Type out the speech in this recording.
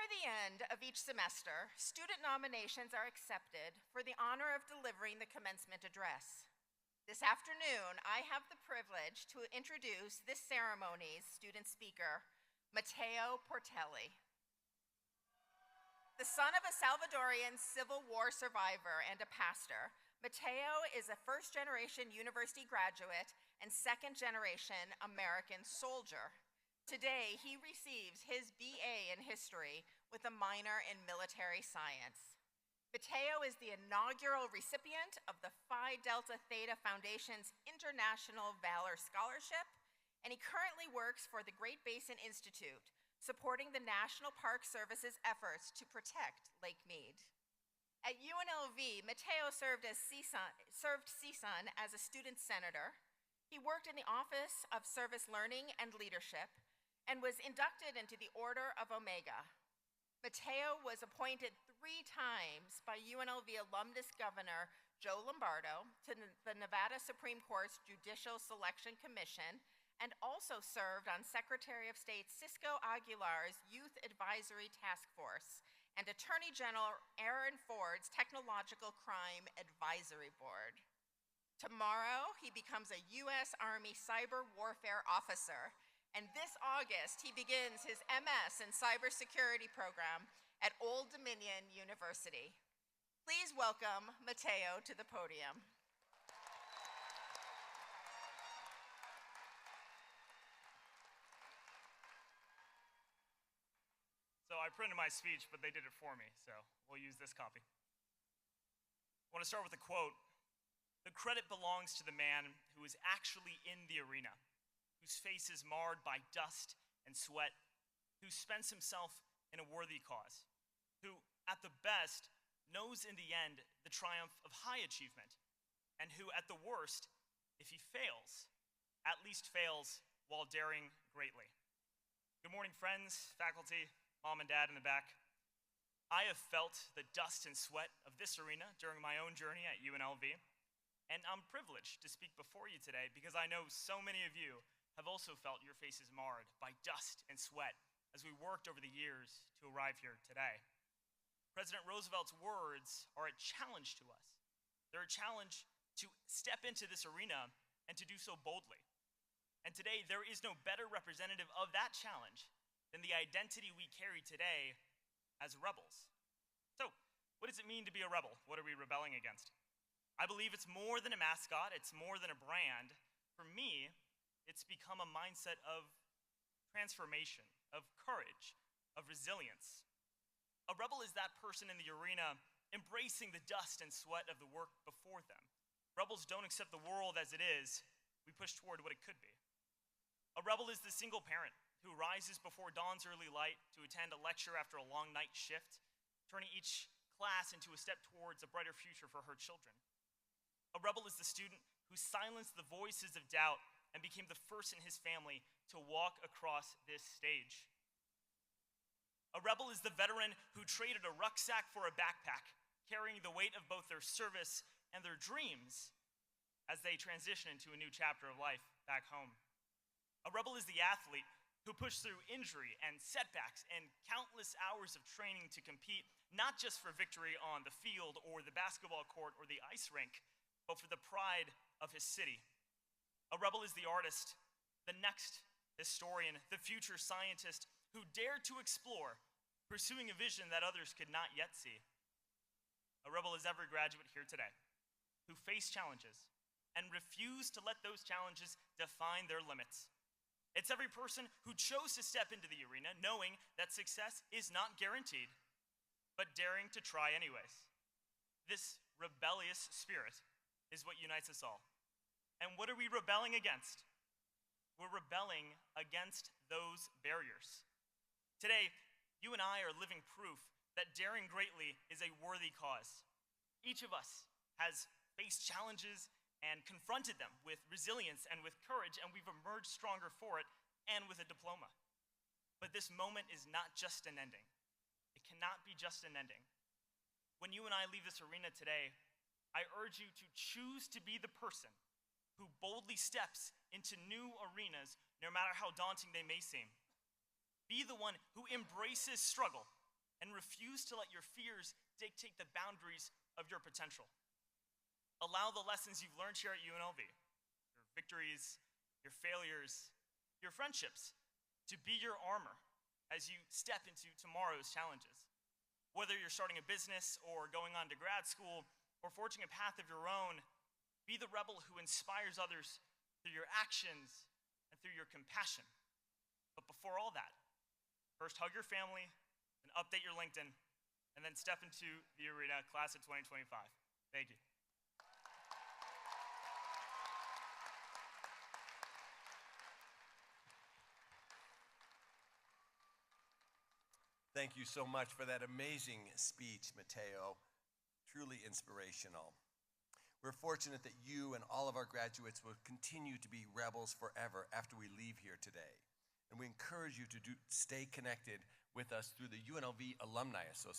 the end of each semester, student nominations are accepted for the honor of delivering the commencement address. This afternoon, I have the privilege to introduce this ceremony's student speaker, Mateo Portelli. The son of a Salvadorian Civil War survivor and a pastor, Mateo is a first-generation university graduate and second-generation American soldier. Today, he receives his BA in history with a minor in military science. Mateo is the inaugural recipient of the Phi Delta Theta Foundation's International Valor Scholarship, and he currently works for the Great Basin Institute, supporting the National Park Service's efforts to protect Lake Mead. At UNLV, Mateo served CSUN as a student senator. He worked in the Office of Service Learning and Leadership and was inducted into the Order of Omega. Mateo was appointed 3 times by UNLV alumnus Governor Joe Lombardo to the Nevada Supreme Court's Judicial Selection Commission and also served on Secretary of State Cisco Aguilar's Youth Advisory Task Force and Attorney General Aaron Ford's Technological Crime Advisory Board. Tomorrow, he becomes a U.S. Army Cyber Warfare Officer, and this August, he begins his MS in Cybersecurity program at Old Dominion University. Please welcome Mateo to the podium. So I printed my speech, but they did it for me, so we'll use this copy. I want to start with a quote. "The credit belongs to the man who is actually in the arena, whose face is marred by dust and sweat, who spends himself in a worthy cause, who, at the best, knows in the end the triumph of high achievement, and who, at the worst, if he fails, at least fails while daring greatly." Good morning, friends, faculty, mom and dad in the back. I have felt the dust and sweat of this arena during my own journey at UNLV, and I'm privileged to speak before you today because I know so many of you have also felt your faces marred by dust and sweat as we worked over the years to arrive here today. President Roosevelt's words are a challenge to us. They're a challenge to step into this arena and to do so boldly. And today, there is no better representative of that challenge than the identity we carry today as rebels. So, what does it mean to be a rebel? What are we rebelling against? I believe it's more than a mascot, it's more than a brand. For me, it's become a mindset of transformation, of courage, of resilience. A rebel is that person in the arena embracing the dust and sweat of the work before them. Rebels don't accept the world as it is. We push toward what it could be. A rebel is the single parent who rises before dawn's early light to attend a lecture after a long night shift, turning each class into a step towards a brighter future for her children. A rebel is the student who silenced the voices of doubt and became the first in his family to walk across this stage. A rebel is the veteran who traded a rucksack for a backpack, carrying the weight of both their service and their dreams as they transition into a new chapter of life back home. A rebel is the athlete who pushed through injury and setbacks and countless hours of training to compete, not just for victory on the field or the basketball court or the ice rink, but for the pride of his city. A rebel is the artist, the next historian, the future scientist who dared to explore, pursuing a vision that others could not yet see. A rebel is every graduate here today who faced challenges and refused to let those challenges define their limits. It's every person who chose to step into the arena knowing that success is not guaranteed, but daring to try anyways. This rebellious spirit is what unites us all. And what are we rebelling against? We're rebelling against those barriers. Today, you and I are living proof that daring greatly is a worthy cause. Each of us has faced challenges and confronted them with resilience and with courage, and we've emerged stronger for it and with a diploma. But this moment is not just an ending. It cannot be just an ending. When you and I leave this arena today, I urge you to choose to be the person who boldly steps into new arenas, no matter how daunting they may seem. Be the one who embraces struggle and refuse to let your fears dictate the boundaries of your potential. Allow the lessons you've learned here at UNLV, your victories, your failures, your friendships, to be your armor as you step into tomorrow's challenges. Whether you're starting a business or going on to grad school or forging a path of your own, be the rebel who inspires others through your actions and through your compassion. But before all that, first hug your family, then update your LinkedIn, and then step into the arena, class of 2025. Thank you. Thank you so much for that amazing speech, Mateo. Truly inspirational. We're fortunate that you and all of our graduates will continue to be rebels forever after we leave here today. And we encourage you to stay connected with us through the UNLV Alumni Association.